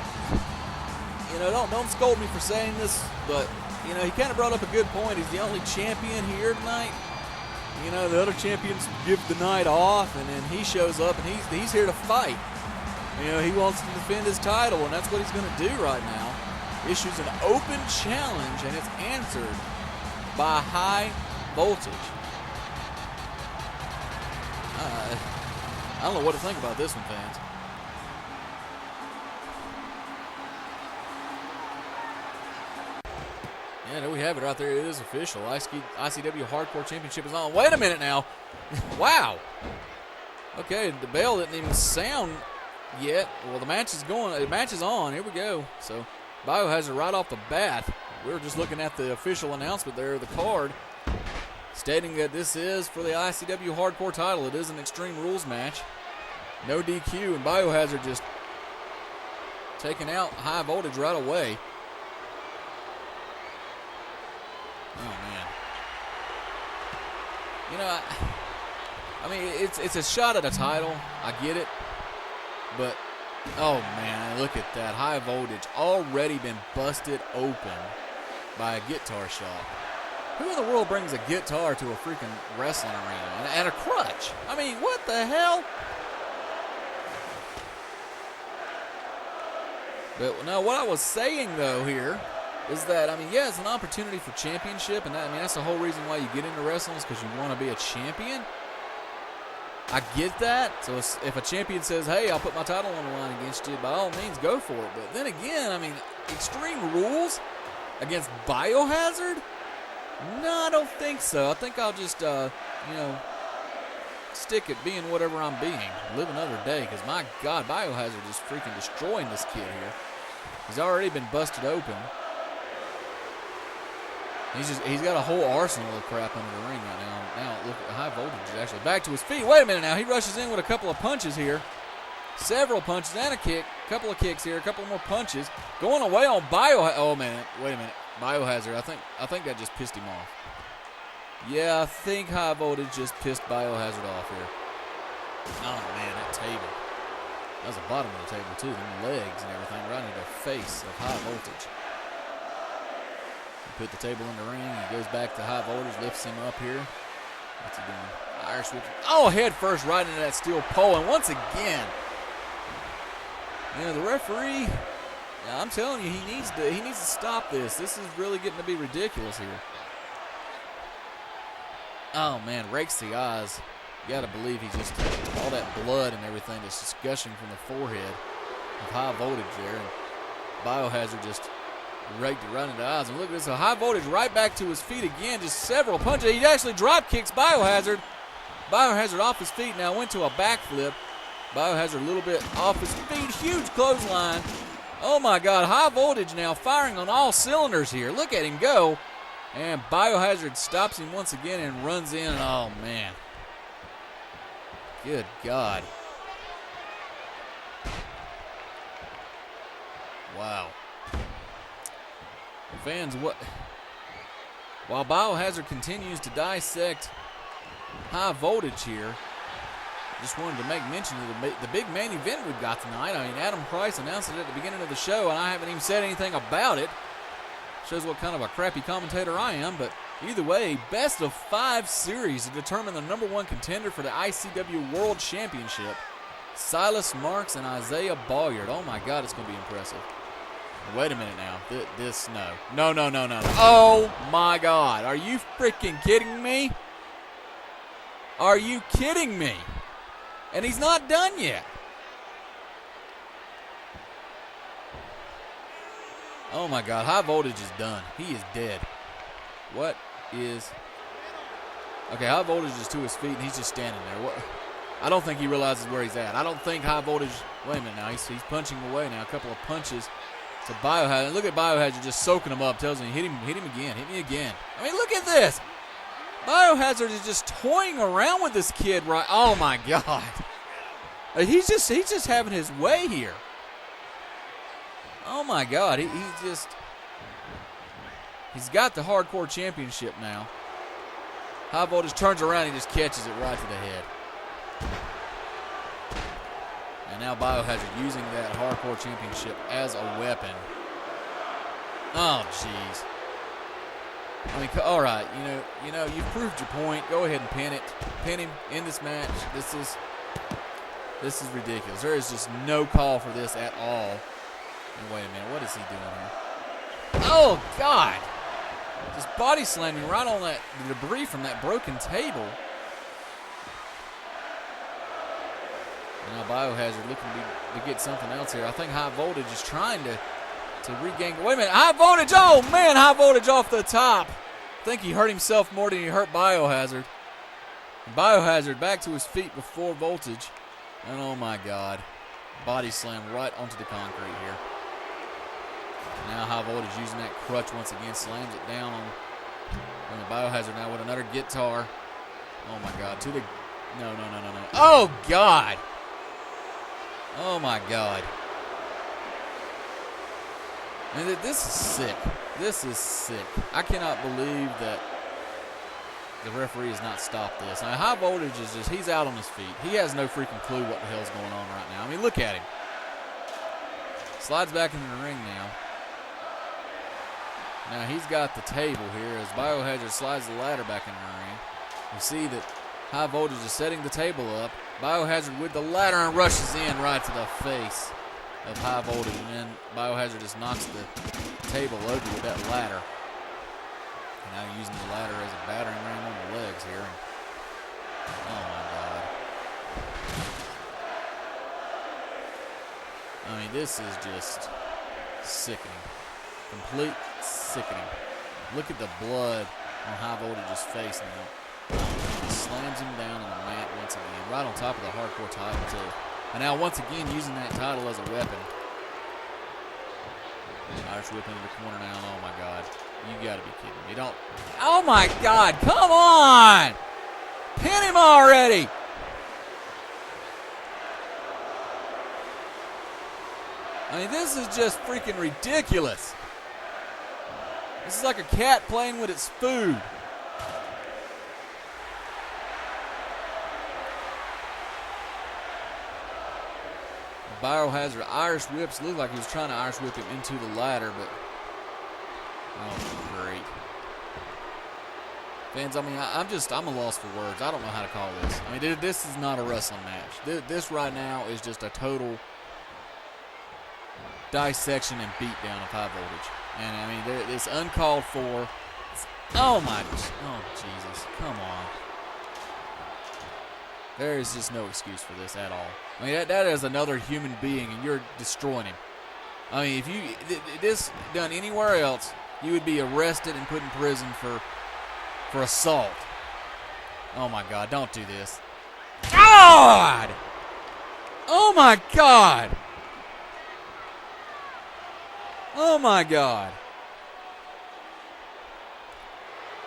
you know, don't scold me for saying this, but, you know, he kind of brought up a good point. He's the only champion here tonight. You know, the other champions give the night off, and then he shows up, and he's here to fight. You know, he wants to defend his title, and that's what he's going to do right now. Issues an open challenge, and it's answered by High Voltage. I don't know what to think about this one, fans. Yeah, there we have it right there. It is official. ICW Hardcore Championship is on. Wait a minute now. Wow. Okay, the bell didn't even sound yet. Well, the match is going. The match is on. Here we go. So, Biohazard right off the bat. We were just looking at the official announcement there, the card, stating that this is for the ICW Hardcore title. It is an Extreme Rules match. No DQ, and Biohazard just taking out High Voltage right away. Oh, man. You know, I mean, it's a shot at a title. I get it. But, oh, man, look at that. High Voltage already been busted open by a guitar shop. Who in the world brings a guitar to a freaking wrestling arena and a crutch? I mean, what the hell? But, no, what I was saying, though, here is that, I mean, yeah, it's an opportunity for championship, and that's the whole reason why you get into wrestling is because you want to be a champion. I get that. So if a champion says, hey, I'll put my title on the line against you, by all means, go for it. But then again, I mean, Extreme Rules against Biohazard? No, I don't think so. I think I'll just, stick at being whatever I'm being. Live another day, because my God, Biohazard is freaking destroying this kid here. He's already been busted open. He's got a whole arsenal of crap under the ring right now. Now look at High Voltage is actually back to his feet. Wait a minute now. He rushes in with a couple of punches here. Several punches and a kick. A couple of kicks here. A couple more punches. Going away on Biohazard. Oh, man. Wait a minute. Biohazard. I think that just pissed him off. Yeah, I think High Voltage just pissed Biohazard off here. Oh, man, that table. That was the bottom of the table, too. The legs and everything right into the face of High Voltage. Put the table in the ring. He goes back to High Voltage, lifts him up here. What's he doing? Irish whip. Oh, head first right into that steel pole. And once again, the referee, I'm telling you, he needs to stop this. This is really getting to be ridiculous here. Oh, man, rakes the eyes. You got to believe he's just all that blood and everything that's just gushing from the forehead of High Voltage there. And Biohazard just raked it right into the eyes. And look at this. So High Voltage right back to his feet again. Just several punches. He actually drop kicks Biohazard. Biohazard off his feet now. Went to a backflip. Biohazard a little bit off his feet. Huge clothesline. Oh, my God. High Voltage now firing on all cylinders here. Look at him go. And Biohazard stops him once again and runs in. Oh, man. Good God. Wow. Fans, while Biohazard continues to dissect High Voltage here, just wanted to make mention of the big main event we've got tonight. I mean, Adam Price announced it at the beginning of the show, and I haven't even said anything about it. Shows what kind of a crappy commentator I am, but either way, best of 5 series to determine the number 1 contender for the ICW World Championship. Silas Marks and Isaiah Boyard. Oh, my God, it's going to be impressive. Wait a minute now. No. No. Oh, my God. Are you freaking kidding me? Are you kidding me? And he's not done yet. Oh, my God. High Voltage is done. He is dead. What is... Okay, High Voltage is to his feet, and he's just standing there. What? I don't think he realizes where he's at. I don't think High Voltage... Wait a minute now. He's punching away now. A couple of punches. So Biohazard, look at Biohazard just soaking him up, tells him, hit him again, hit me again. I mean, look at this. Biohazard is just toying around with this kid, right? Oh, my God. He's just having his way here. Oh, my God. He's got the Hardcore Championship now. High Voltage turns around, he just catches it right to the head. And now Biohazard using that Hardcore Championship as a weapon. Oh, jeez. I mean, all right, you've proved your point. Go ahead and pin it. Pin him in this match. This is ridiculous. There is just no call for this at all. And wait a minute, what is he doing here? Oh, God. Just body slamming right on that debris from that broken table. Now Biohazard looking to get something else here. I think High Voltage is trying to regain. Wait a minute. High Voltage. Oh, man. High Voltage off the top. I think he hurt himself more than he hurt Biohazard. And Biohazard back to his feet before Voltage. And oh, my God. Body slam right onto the concrete here. Now High Voltage using that crutch once again. Slams it down on the Biohazard now with another guitar. Oh, my God. To the... No. Oh, God. Oh, my God. And this is sick. This is sick. I cannot believe that the referee has not stopped this. Now, High Voltage is just, he's out on his feet. He has no freaking clue what the hell's going on right now. I mean, look at him. Slides back into the ring now. Now, he's got the table here as Biohazard slides the ladder back into the ring. You see that High Voltage is setting the table up. Biohazard with the ladder and rushes in right to the face of High Voltage. And then Biohazard just knocks the table over with that ladder. And now using the ladder as a battering ram on the legs here. Oh, my God. I mean, this is just sickening. Complete sickening. Look at the blood on High Voltage's face now. He slams him down on the mat once again, right on top of the hardcore title too. And now once again using that title as a weapon. Irish whip into the corner now. Oh my God. You gotta be kidding me. Don't. Oh my God. Come on. Pin him already. I mean, this is just freaking ridiculous. This is like a cat playing with its food. Biohazard Irish whips. Looked like he was trying to Irish whip him into the ladder, but oh, great. Fans, I mean, I'm a loss for words. I don't know how to call this. I mean, this is not a wrestling match. This right now is just a total dissection and beatdown of High Voltage. And I mean, it's uncalled for. Oh Jesus, come on. There is just no excuse for this at all. I mean, that is another human being, and you're destroying him. I mean, if you this done anywhere else, you would be arrested and put in prison for assault. Oh my God, don't do this. God! Oh my God! Oh my God.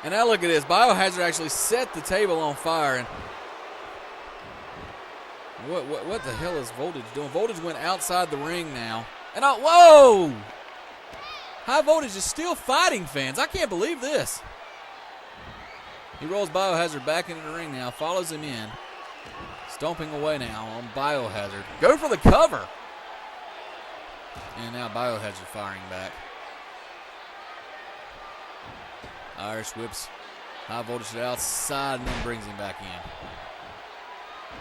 And now look at this. Biohazard actually set the table on fire. And what the hell is Voltage doing? Voltage went outside the ring now. And whoa! High Voltage is still fighting, fans. I can't believe this. He rolls Biohazard back into the ring now. Follows him in. Stomping away now on Biohazard. Go for the cover. And now Biohazard firing back. Irish whips High Voltage to the outside and then brings him back in.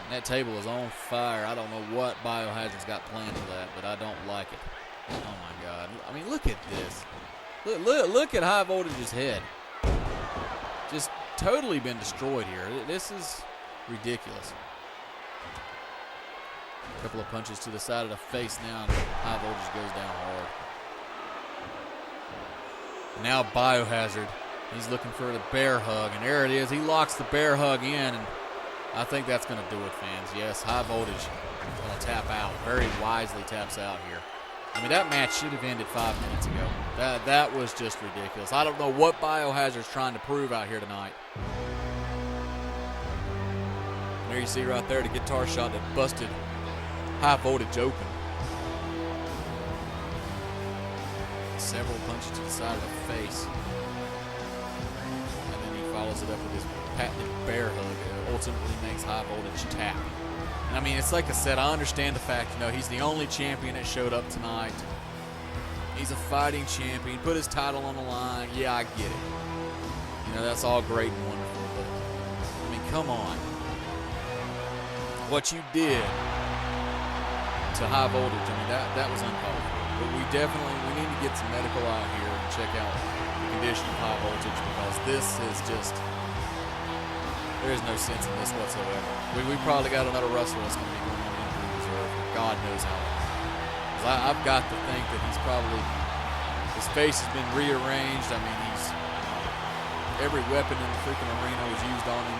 And that table is on fire. I don't know what Biohazard's got planned for that, but I don't like it. Oh my God. I mean, look at this. Look at High Voltage's head. Just totally been destroyed here. This is ridiculous. A couple of punches to the side of the face now, and High Voltage goes down hard. Now Biohazard, he's looking for the bear hug, and there it is. He locks the bear hug in, and I think that's going to do it, fans. Yes, High Voltage is going to tap out. Very wisely taps out here. I mean, that match should have ended 5 minutes ago. That was just ridiculous. I don't know what Biohazard's trying to prove out here tonight. And there you see right there the guitar shot that busted High Voltage open. Several punches to the side of the face. And then he follows it up with his patented bear hug that ultimately makes High Voltage tap. And I mean, it's like I said, I understand the fact, he's the only champion that showed up tonight. He's a fighting champion, put his title on the line. Yeah, I get it. That's all great and wonderful, but I mean, come on. What you did to High Voltage, I mean, that was uncalled for. But we need to get some medical out here and check out the condition of High Voltage, because this is just, there is no sense in this whatsoever. We probably got another wrestler that's going to be going on injury God knows how long. 'Cause I've got to think that he's probably, his face has been rearranged. I mean, every weapon in the freaking arena was used on him.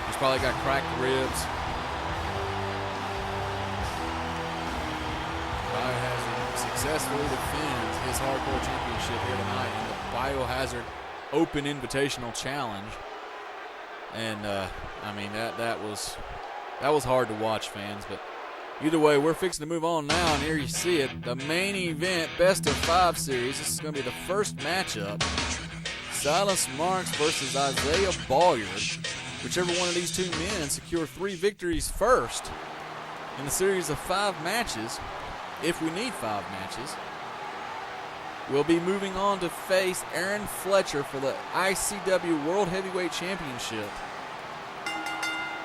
He's probably got cracked ribs. Biohazard successfully defends his hardcore championship here tonight in the Biohazard Open Invitational Challenge. And I mean that was hard to watch, fans. But either way, we're fixing to move on now, and here you see it, the main event, best of 5 series. This is going to be the first matchup. Silas Marks versus Isaiah Bolyard. Whichever one of these two men secure 3 victories first in the series of 5 matches, if we need 5 matches, we'll be moving on to face Aaron Fletcher for the ICW World Heavyweight Championship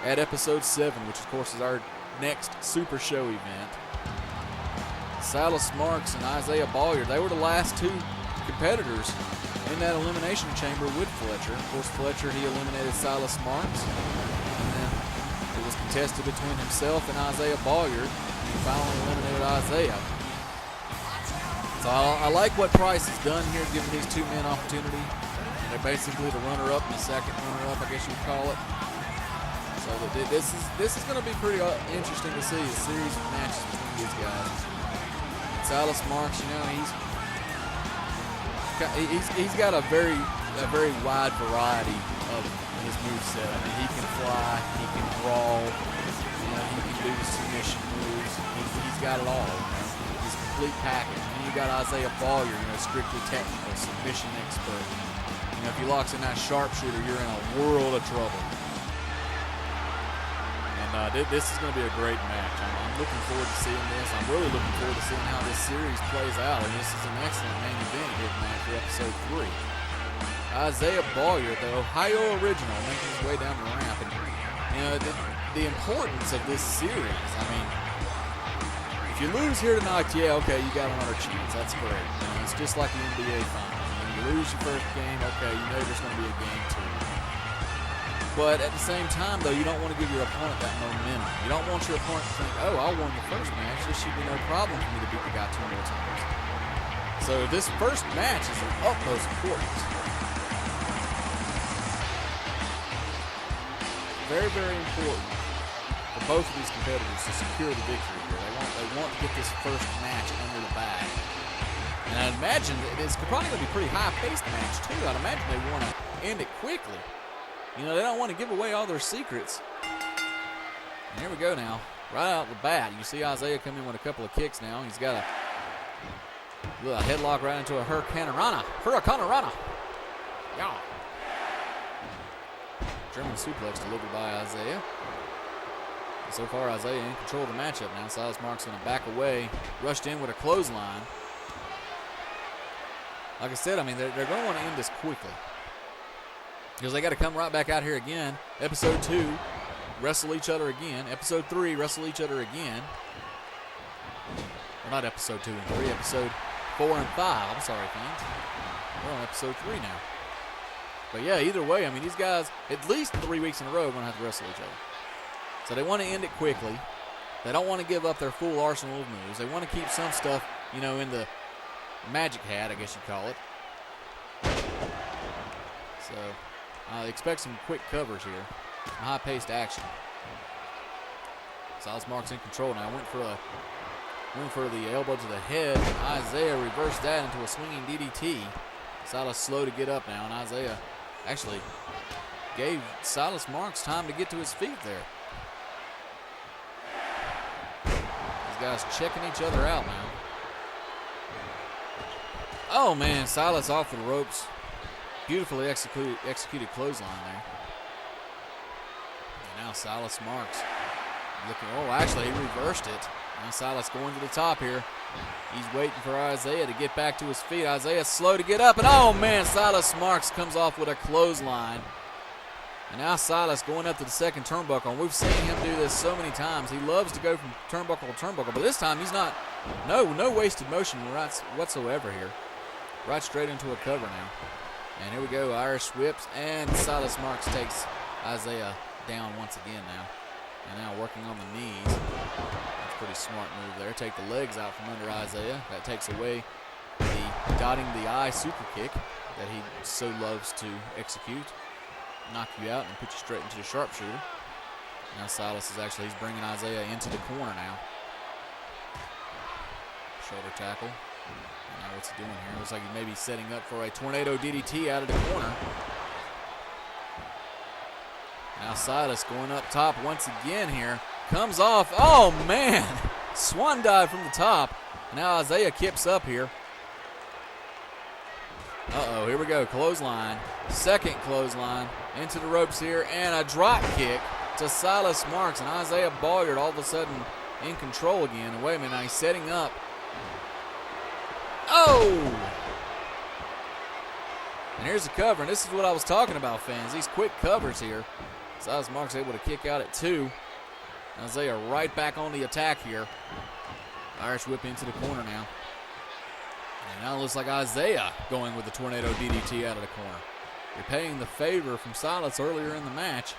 at Episode 7, which of course is our next Super Show event. Silas Marks and Isaiah Bolyard, they were the last 2 competitors in that elimination chamber with Fletcher. Of course, Fletcher, he eliminated Silas Marks, and then it was contested between himself and Isaiah Bolyard, and he finally eliminated Isaiah. So I like what Price has done here, giving these 2 men opportunity. They're basically the runner-up and the second runner-up, I guess you'd call it. So this is going to be pretty interesting to see, a series of matches between these guys. Silas Marks, you know, he's got a very wide variety of his moveset. I mean, he can fly, he can brawl, you know, he can do the submission moves. He's got it all. You know? He's a complete package. And you got Isaiah Bolyard, you know, strictly technical, submission expert. You know, if he locks in that sharpshooter, you're in a world of trouble. And this is going to be a great match. I'm looking forward to seeing this. I'm really looking forward to seeing how this series plays out. And this is an excellent main event here tonight for Episode 3. Isaiah Bolyard, the Ohio original, making his way down the ramp. And, you know, the importance of this series, I mean, if you lose here tonight, yeah, okay, you got another chance. That's great. You know, it's just like the NBA Finals. You lose your first game, okay, you know there's going to be a game 2. But at the same time, though, you don't want to give your opponent that momentum. You don't want your opponent to think, oh, I won the first match. This should be no problem for me to beat the guy 2 more times. So this first match is of utmost importance. Very, very important for both of these competitors to secure the victory here. They want to get this first match under the bag. And I imagine that it's probably going to be a pretty high-paced match, too. I'd imagine they want to end it quickly. You know, they don't want to give away all their secrets. And here we go now. Right out the bat, you see Isaiah come in with a couple of kicks now. He's got a headlock right into a Hurricanrana. Yeah. German suplex delivered by Isaiah. And so far, Isaiah in control of the matchup now. Silas Marks going to back away. Rushed in with a clothesline. Like I said, I mean, they're going to want to end this quickly. Because they got to come right back out here again. Episode 2, wrestle each other again. Episode 3, wrestle each other again. Or not episode 2 and 3, episode 4 and 5. I'm sorry, fans. We're on episode 3 now. But yeah, either way, I mean, these guys, at least 3 weeks in a row, are going to have to wrestle each other. So they want to end it quickly. They don't want to give up their full arsenal of moves. They want to keep some stuff, you know, in the magic hat, I guess you'd call it. So I expect some quick covers here. Some high-paced action. Silas Marks in control now. Went for the elbow to the head. Isaiah reversed that into a swinging DDT. Silas slow to get up now, and Isaiah actually gave Silas Marks time to get to his feet there. These guys checking each other out now. Oh, man, Silas off the ropes. Beautifully executed clothesline there. And now Silas Marks looking, oh, actually, he reversed it. Now Silas going to the top here. He's waiting for Isaiah to get back to his feet. Isaiah's slow to get up, and oh, man, Silas Marks comes off with a clothesline. And now Silas going up to the second turnbuckle, and we've seen him do this so many times. He loves to go from turnbuckle to turnbuckle, but this time he's not, no wasted motion whatsoever here. Right straight into a cover now. And here we go, Irish whips, and Silas Marks takes Isaiah down once again now. And now working on the knees. That's pretty smart move there. Take the legs out from under Isaiah. That takes away the dotting the eye super kick that he so loves to execute. Knock you out and put you straight into the sharpshooter. Now Silas is he's bringing Isaiah into the corner now. Shoulder tackle. Now what's he doing here? Looks like he may be setting up for a tornado DDT out of the corner. Now Silas going up top once again here. Comes off. Oh, man. Swan dive from the top. Now Isaiah kips up here. Uh-oh, here we go. Clothesline. Second clothesline. Into the ropes here. And a drop kick to Silas Marks. And Isaiah Boyard all of a sudden in control again. And wait a minute, now he's setting up. Oh! And here's the cover. And this is what I was talking about, fans. These quick covers here. Silas Marks able to kick out at 2. Isaiah right back on the attack here. Irish whip into the corner now. And now it looks like Isaiah going with the tornado DDT out of the corner. Repaying the favor from Silas earlier in the match.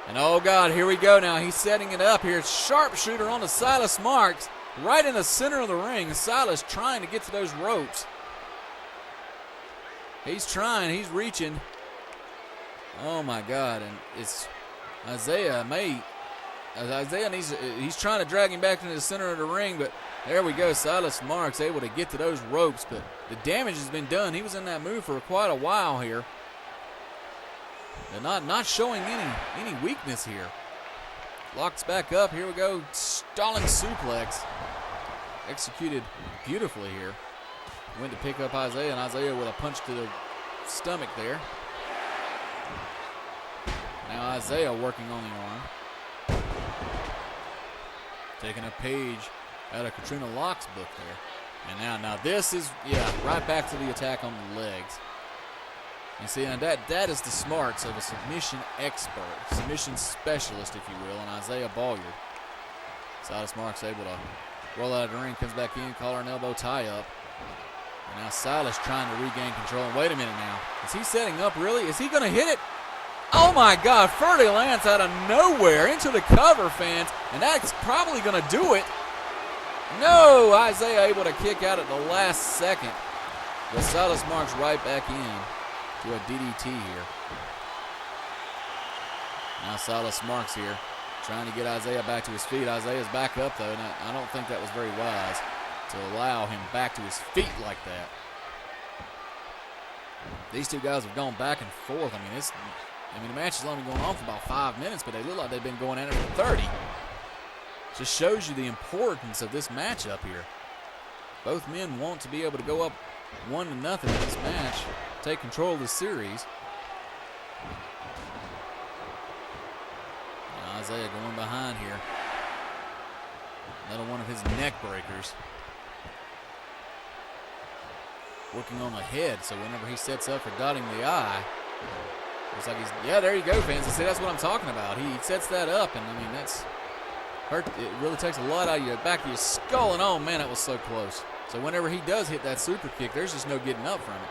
And oh God, here we go now. He's setting it up here. Sharpshooter on to Silas Marks. Right in the center of the ring. Silas trying to get to those ropes. He's trying. He's reaching. Oh my God. And it's Isaiah he's trying to drag him back into the center of the ring, but there we go. Silas Marks able to get to those ropes, but the damage has been done. He was in that move for quite a while here. And not showing any weakness here. Locks back up. Here we go. Stalling suplex. Executed beautifully here. Went to pick up Isaiah, and Isaiah with a punch to the stomach there. Now Isaiah working on the arm. Taking a page out of Katrina Locke's book there. And now this is, right back to the attack on the legs. You see, and that is the smarts of a submission expert, submission specialist, if you will, and Isaiah Boyard. Silas Marks able to roll out of the ring, comes back in, collar and elbow tie up. And now Silas trying to regain control. And wait a minute now. Is he setting up really? Is he going to hit it? Oh my God, Ferdy Lance out of nowhere into the cover, fans, and that's probably going to do it. No, Isaiah able to kick out at the last second. But Silas Marks right back in to a DDT here. Now Silas Marks here trying to get Isaiah back to his feet. Isaiah's back up, though, and I don't think that was very wise to allow him back to his feet like that. These two guys have gone back and forth. The match has only been going on for about 5 minutes, but they look like they've been going at it for 30. Just shows you the importance of this matchup here. Both men want to be able to go up 1-0 in this match, take control of the series. Now Isaiah going behind here. Another one of his neck breakers. Working on the head, so whenever he sets up for dotting the eye, looks like there you go, fans. See, that's what I'm talking about. He sets that up, and that's hurt. It really takes a lot out of your back of your skull, and oh man, that was so close. So whenever he does hit that super kick, there's just no getting up from it.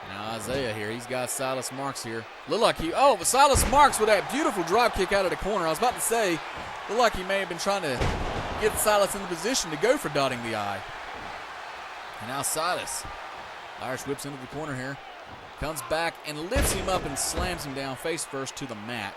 Now Isaiah here, he's got Silas Marks here. Look like but Silas Marks with that beautiful drop kick out of the corner. I was about to say, look like he may have been trying to get Silas in the position to go for dotting the eye. And now Silas, Irish whips into the corner here. Comes back and lifts him up and slams him down face first to the mat.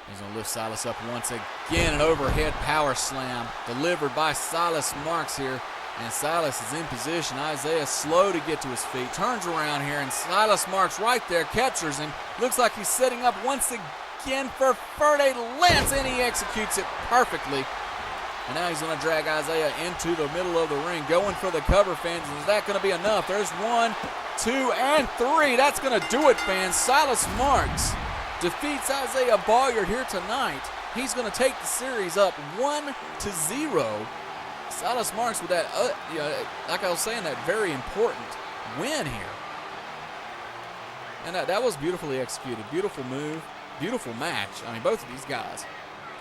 He's going to lift Silas up once again. An overhead power slam delivered by Silas Marks here. And Silas is in position. Isaiah slow to get to his feet. Turns around here, and Silas Marks right there captures him. Looks like he's setting up once again for Ferdy Lance, and he executes it perfectly. And now he's going to drag Isaiah into the middle of the ring, going for the cover, fans. Is that going to be enough? There's 1, 2, and 3. That's going to do it, fans. Silas Marks defeats Isaiah Boyard here tonight. He's going to take the series up 1-0. Silas Marks with that, like I was saying, that very important win here. And that was beautifully executed. Beautiful move, beautiful match. Both of these guys.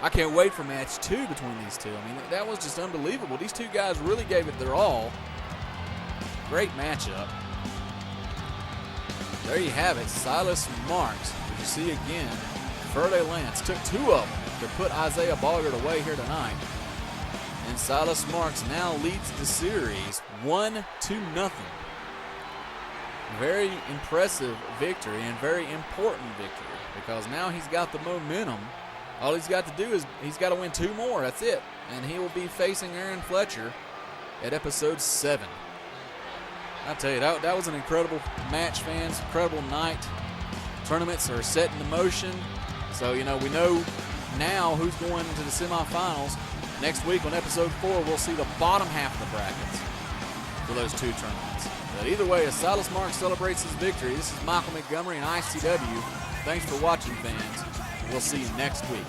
I can't wait for match 2 between these two. That was just unbelievable. These two guys really gave it their all. Great matchup. There you have it. Silas Marks, as you see again, Ferde Lance took 2 of them to put Isaiah Boggart away here tonight. And Silas Marks now leads the series 1-0. Very impressive victory and very important victory because now he's got the momentum. All he's got to do is he's got to win 2 more. That's it. And he will be facing Aaron Fletcher at episode 7. I tell you, that was an incredible match, fans. Incredible night. Tournaments are set into motion. So, we know now who's going into the semifinals. Next week on episode 4, we'll see the bottom half of the brackets for those 2 tournaments. But either way, as Silas Marks celebrates his victory, this is Michael Montgomery and ICW. Thanks for watching, fans. We'll see you next week.